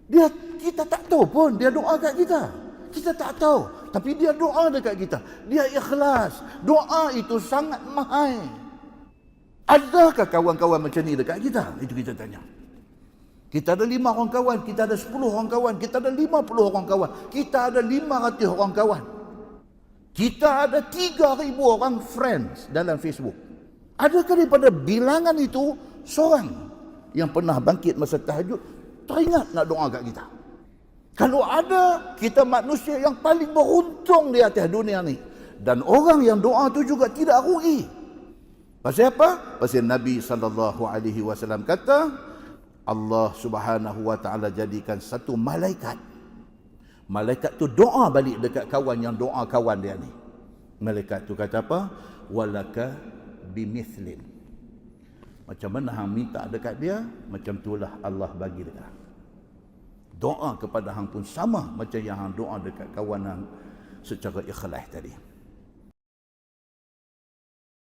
Dia, kita tak tahu pun dia doa kat kita. Kita tak tahu, tapi dia doa dekat kita. Dia ikhlas. Doa itu sangat mahal. Adakah kawan-kawan macam ni dekat kita? Itu kita tanya. Kita ada 5 orang kawan, kita ada 10 orang kawan, kita ada 50 orang kawan, kita ada 500 orang kawan. Kita ada 3,000 orang friends dalam Facebook. Adakah daripada bilangan itu seorang yang pernah bangkit masa tahajud teringat nak doa kat kita? Kalau ada, kita manusia yang paling beruntung di atas dunia ni. Dan orang yang doa tu juga tidak rugi. Pasal apa? Pasal Nabi SAW kata, Allah Subhanahu Wa Taala jadikan satu malaikat. Malaikat tu doa balik dekat kawan yang doa kawan dia ni. Malaikat tu kata apa? Walaka bimithlin. Macam mana hang minta dekat dia, macam itulah Allah bagi dekat hang. Doa kepada hang pun sama macam yang hang doa dekat kawan hang secara ikhlas tadi.